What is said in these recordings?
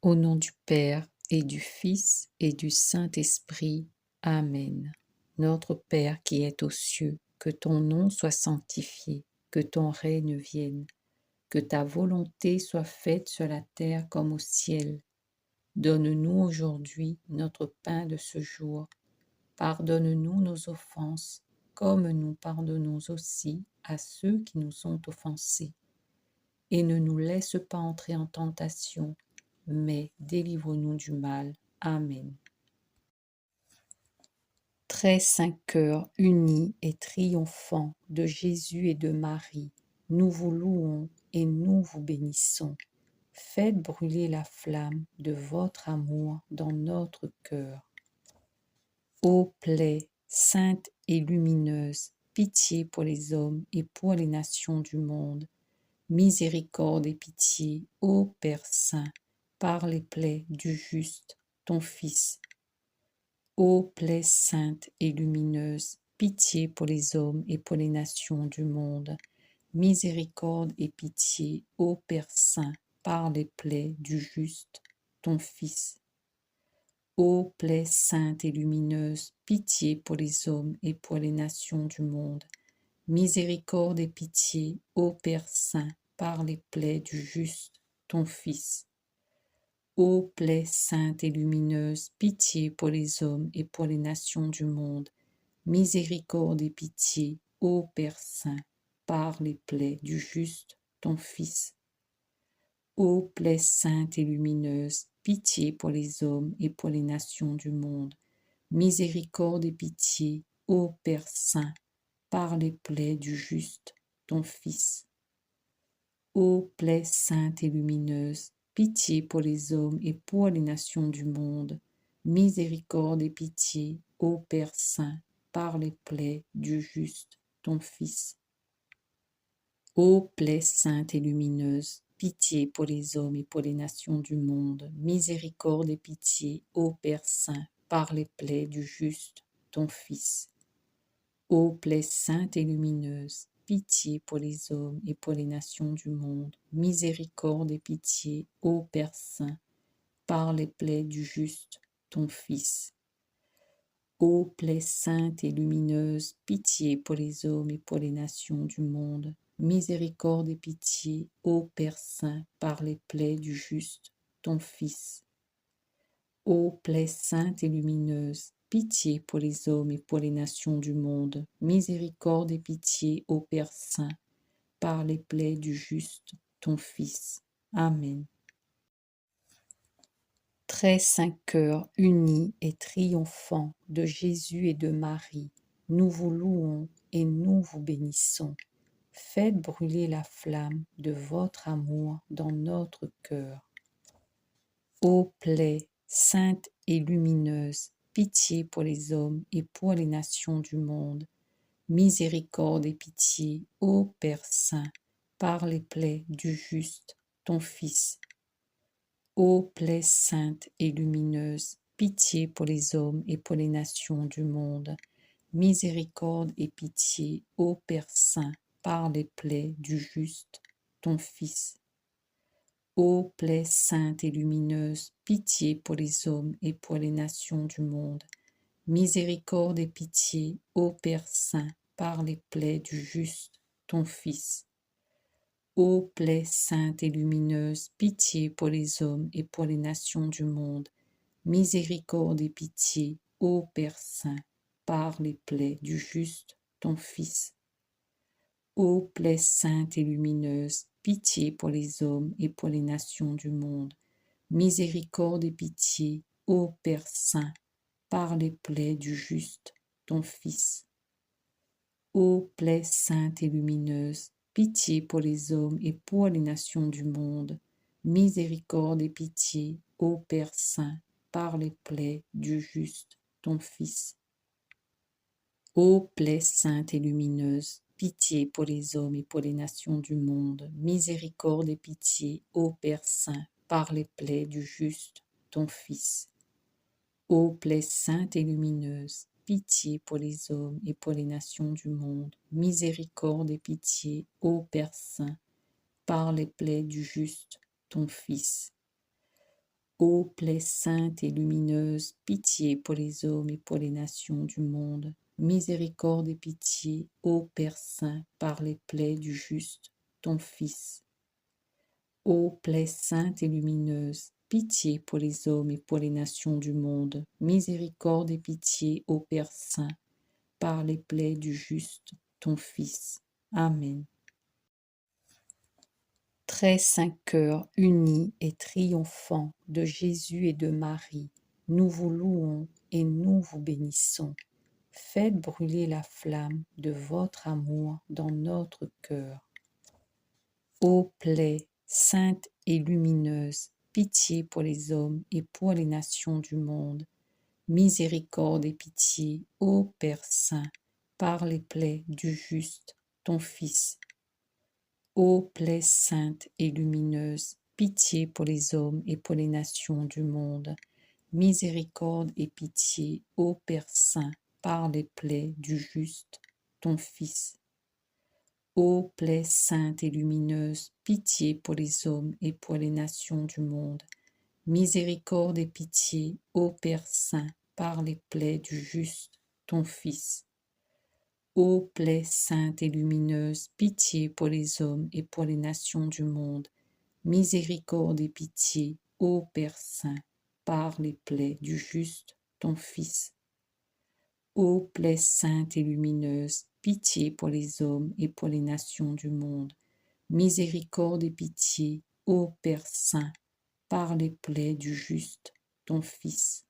Au nom du Père et du Fils et du Saint-Esprit. Amen. Notre Père qui es aux cieux, que ton nom soit sanctifié, que ton règne vienne, que ta volonté soit faite sur la terre comme au ciel. Donne-nous aujourd'hui notre pain de ce jour. Pardonne-nous nos offenses, comme nous pardonnons aussi à ceux qui nous ont offensés. Et ne nous laisse pas entrer en tentation, mais délivre-nous du mal. Amen. Très saint cœur uni et triomphant de Jésus et de Marie, nous vous louons et nous vous bénissons. Faites brûler la flamme de votre amour dans notre cœur. Ô plaie sainte et lumineuse, pitié pour les hommes et pour les nations du monde. Miséricorde et pitié, ô Père saint, par les plaies du juste, ton Fils. Ô plaie sainte et lumineuse, pitié pour les hommes et pour les nations du monde. Miséricorde et pitié, ô Père saint, par les plaies du juste, ton Fils. Ô plaie sainte et lumineuse, pitié pour les hommes et pour les nations du monde. Miséricorde et pitié, ô Père saint, par les plaies du juste, ton Fils. Ô plaie sainte et lumineuse, pitié pour les hommes et pour les nations du monde. Miséricorde et pitié, ô Père saint, par les plaies du juste, ton Fils. Ô plaie sainte et lumineuse, pitié pour les hommes et pour les nations du monde. Miséricorde et pitié, ô Père saint, par les plaies du juste, ton Fils. Ô plaie sainte et lumineuse, pitié pour les hommes et pour les nations du monde. Miséricorde et pitié, ô Père saint, par les plaies du juste, ton Fils. Ô plaie sainte et lumineuse, pitié pour les hommes et pour les nations du monde. Miséricorde et pitié, ô Père saint, par les plaies du juste, ton Fils. Ô plaie sainte et lumineuse, pitié pour les hommes et pour les nations du monde. Miséricorde et pitié, ô Père saint, par les plaies du juste, ton Fils. Ô plaie sainte et lumineuse, pitié pour les hommes et pour les nations du monde. Miséricorde et pitié, ô Père saint, par les plaies du juste, ton Fils. Ô plaie sainte et lumineuse, pitié pour les hommes et pour les nations du monde. Miséricorde et pitié, ô Père saint, par les plaies du juste, ton Fils. Amen. Très saint cœur uni et triomphant de Jésus et de Marie, nous vous louons et nous vous bénissons. Faites brûler la flamme de votre amour dans notre cœur. Ô plaie sainte et lumineuse, pitié pour les hommes et pour les nations du monde. Miséricorde et pitié, ô Père saint, par les plaies du juste, ton Fils. Ô plaie sainte et lumineuse, pitié pour les hommes et pour les nations du monde. Miséricorde et pitié, ô Père saint, par les plaies du juste, ton Fils. Ô plaie sainte et lumineuse, pitié pour les hommes et pour les nations du monde. Miséricorde et pitié, ô Père saint, par les plaies du juste, ton Fils. Ô plaie sainte et lumineuse, pitié pour les hommes et pour les nations du monde. Miséricorde et pitié, ô Père saint, par les plaies du juste, ton Fils. Ô plaie sainte et lumineuse, pitié pour les hommes et pour les nations du monde. Miséricorde et pitié, ô Père saint, par les plaies du juste, ton Fils. Ô plaie sainte et lumineuse, pitié pour les hommes et pour les nations du monde. Miséricorde et pitié, ô Père saint, par les plaies du juste, ton Fils. Ô plaie sainte et lumineuse, pitié pour les hommes et pour les nations du monde. Miséricorde et pitié, ô Père saint, par les plaies du juste, ton Fils. Ô plaie sainte et lumineuse, pitié pour les hommes et pour les nations du monde. Miséricorde et pitié, ô Père saint, par les plaies du juste, ton Fils. Ô plaie sainte et lumineuse, pitié pour les hommes et pour les nations du monde. Miséricorde et pitié, ô Père Saint, par les plaies du juste, ton Fils. Ô plaie sainte et lumineuse, pitié pour les hommes et pour les nations du monde. Miséricorde et pitié, ô Père Saint, par les plaies du juste, ton Fils. Amen. Très saint cœur uni et triomphant de Jésus et de Marie, nous vous louons et nous vous bénissons. Faites brûler la flamme de votre amour dans notre cœur. Ô plaie sainte et lumineuse, pitié pour les hommes et pour les nations du monde. Miséricorde et pitié, ô Père Saint, par les plaies du juste, ton Fils. Ô plaie sainte et lumineuse, pitié pour les hommes et pour les nations du monde. Miséricorde et pitié, ô Père Saint, par les plaies du juste, ton Fils. Ô plaie sainte et lumineuse, pitié pour les hommes et pour les nations du monde. Miséricorde et pitié, ô Père Saint, par les plaies du juste, ton Fils. Ô plaie sainte et lumineuse, pitié pour les hommes et pour les nations du monde. Miséricorde et pitié, ô Père Saint, par les plaies du juste, ton Fils. Ô plaie sainte et lumineuse, pitié pour les hommes et pour les nations du monde. Miséricorde et pitié, ô Père Saint, par les plaies du juste, ton Fils.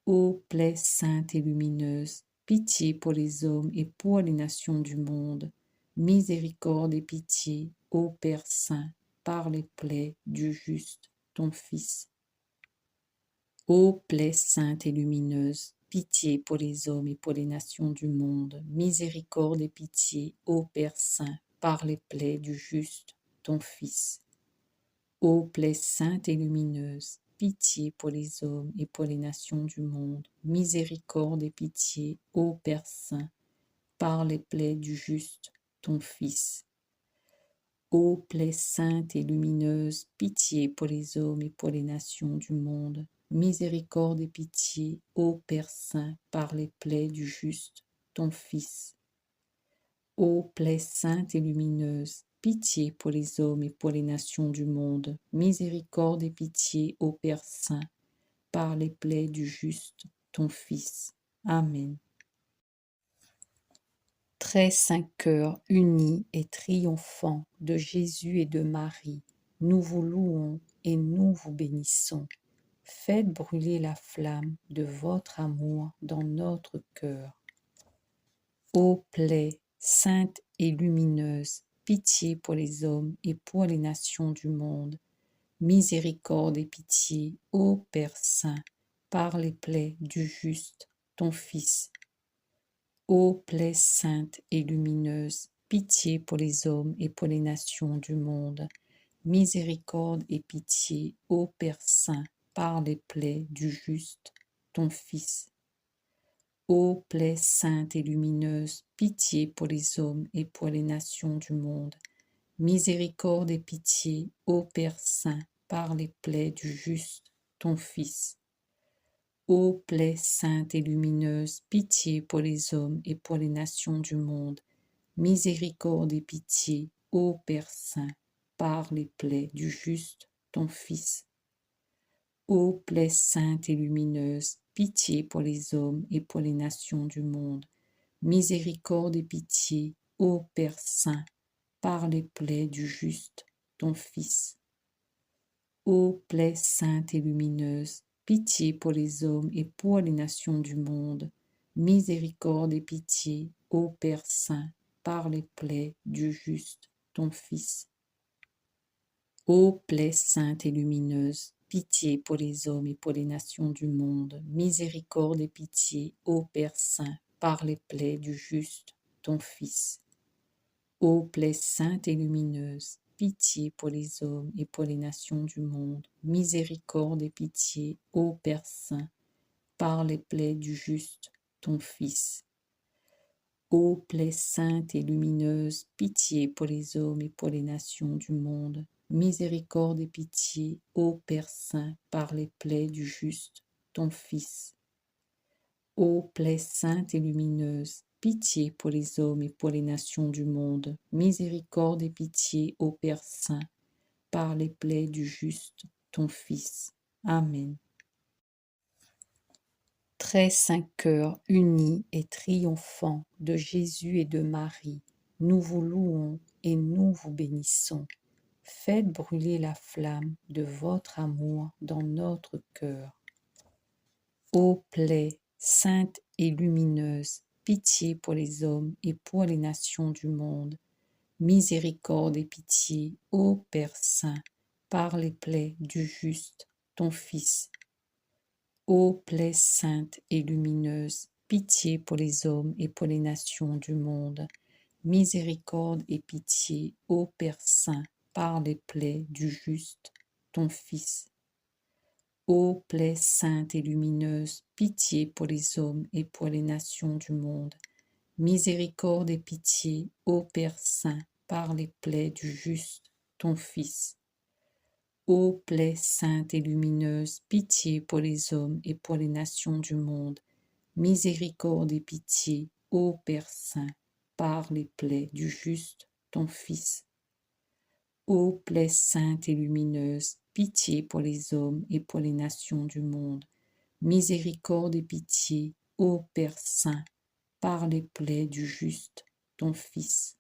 Ô plaie sainte et lumineuse, pitié pour les hommes et pour les nations du monde. Miséricorde et pitié, ô Père Saint, par les plaies du juste, ton Fils. Ô plaie sainte et lumineuse, pitié pour les hommes et pour les nations du monde. Miséricorde et pitié, ô Père Saint, par les plaies du juste, ton Fils. Ô plaie sainte et lumineuse, pitié pour les hommes et pour les nations du monde. Miséricorde et pitié, ô Père Saint, par les plaies du juste, ton Fils. Ô plaie sainte et lumineuse, pitié pour les hommes et pour les nations du monde. Miséricorde et pitié, ô Père Saint, par les plaies du juste, ton Fils. Ô plaie sainte et lumineuse, pitié pour les hommes et pour les nations du monde. Miséricorde et pitié, ô Père Saint, par les plaies du juste, ton Fils. Amen. Très saint cœur uni et triomphant de Jésus et de Marie, nous vous louons et nous vous bénissons. Faites brûler la flamme de votre amour dans notre cœur. Ô plaie sainte et lumineuse, pitié pour les hommes et pour les nations du monde. Miséricorde et pitié, ô Père Saint, par les plaies du juste, ton Fils. Ô plaie sainte et lumineuse, pitié pour les hommes et pour les nations du monde. Miséricorde et pitié, ô Père Saint, par les plaies du juste, ton Fils. Ô plaie sainte et lumineuse, pitié pour les hommes et pour les nations du monde. Miséricorde et pitié, ô Père Saint, par les plaies du juste, ton Fils. Ô plaie sainte et lumineuse, pitié pour les hommes et pour les nations du monde. Miséricorde et pitié, ô Père Saint, par les plaies du juste, ton Fils. Ô plaie sainte et lumineuse, pitié pour les hommes et pour les nations du monde. Miséricorde et pitié, ô Père Saint, par les plaies du juste, ton Fils. Ô plaie sainte et lumineuse, pitié pour les hommes et pour les nations du monde. Miséricorde et pitié, ô Père Saint, par les plaies du juste, ton Fils. Ô plaie sainte et lumineuse, pitié pour les hommes et pour les nations du monde. Miséricorde et pitié, ô Père Saint, par les plaies du juste, ton Fils. Ô plaie sainte et lumineuse, pitié pour les hommes et pour les nations du monde. Miséricorde et pitié, ô Père Saint, par les plaies du juste, ton Fils. Ô plaie sainte et lumineuse, pitié pour les hommes et pour les nations du monde. miséricorde et pitié, ô Père saint, par les plaies du juste, ton Fils. Ô plaie sainte et lumineuse, pitié pour les hommes et pour les nations du monde, miséricorde et pitié, ô Père saint, par les plaies du juste, ton Fils. Amen. Très saint cœur uni et triomphant de Jésus et de Marie, nous vous louons et nous vous bénissons. Faites brûler la flamme de votre amour dans notre cœur. Ô plaie sainte et lumineuse, pitié pour les hommes et pour les nations du monde, miséricorde et pitié, ô Père saint, par les plaies du juste, ton Fils. Ô plaie sainte et lumineuse, pitié pour les hommes et pour les nations du monde, miséricorde et pitié, ô Père saint, par les plaies du juste, ton Fils. Ô plaie sainte et lumineuse, pitié pour les hommes et pour les nations du monde, miséricorde et pitié, ô Père saint, par les plaies du juste, ton Fils. Ô plaie sainte et lumineuse, pitié pour les hommes et pour les nations du monde, miséricorde et pitié, ô Père saint, par les plaies du juste, ton Fils. Ô plaie sainte et lumineuse, pitié pour les hommes et pour les nations du monde, miséricorde et pitié, ô Père saint, par les plaies du juste, ton Fils.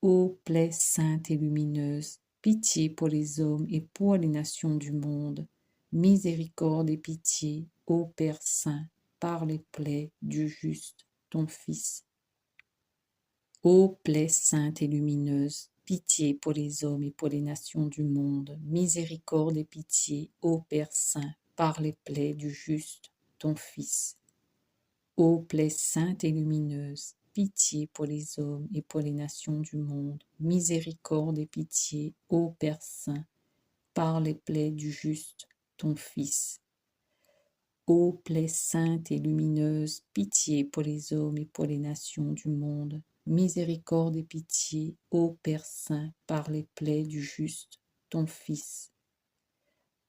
Ô plaie sainte et lumineuse, pitié pour les hommes et pour les nations du monde, miséricorde et pitié, ô Père saint, par les plaies du juste, ton Fils. Ô plaie sainte et lumineuse, pitié pour les hommes et pour les nations du monde, miséricorde et pitié, ô Père saint, par les plaies du juste, ton Fils. Ô plaie sainte et lumineuse, pitié pour les hommes et pour les nations du monde, miséricorde et pitié, ô Père saint, par les plaies du juste, ton Fils. Ô plaie sainte et lumineuse, pitié pour les hommes et pour les nations du monde, miséricorde et pitié, ô Père saint, par les plaies du juste, ton Fils.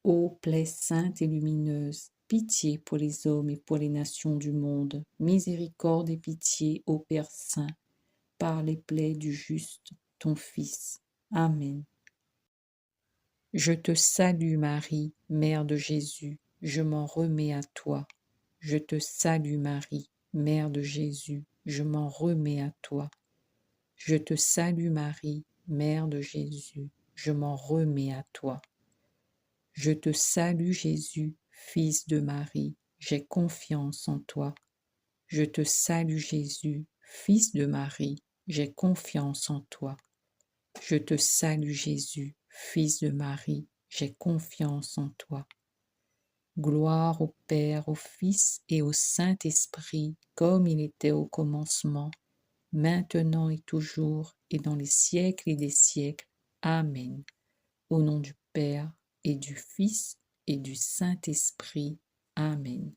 Ô plaie sainte et lumineuse, pitié pour les hommes et pour les nations du monde, miséricorde et pitié, ô Père saint, par les plaies du juste, ton Fils. Amen. Je te salue Marie, Mère de Jésus, je m'en remets à toi. Je te salue Marie, Mère de Jésus, je m'en remets à toi. Je te salue Marie, Mère de Jésus, je m'en remets à toi. Je te salue Jésus, Fils de Marie, j'ai confiance en toi. Je te salue Jésus, Fils de Marie, j'ai confiance en toi. Je te salue Jésus, Fils de Marie, j'ai confiance en toi. Gloire au Père, au Fils et au Saint-Esprit, comme il était au commencement, maintenant et toujours, et dans les siècles et des siècles. Amen. Au nom du Père, et du Fils, et du Saint-Esprit. Amen.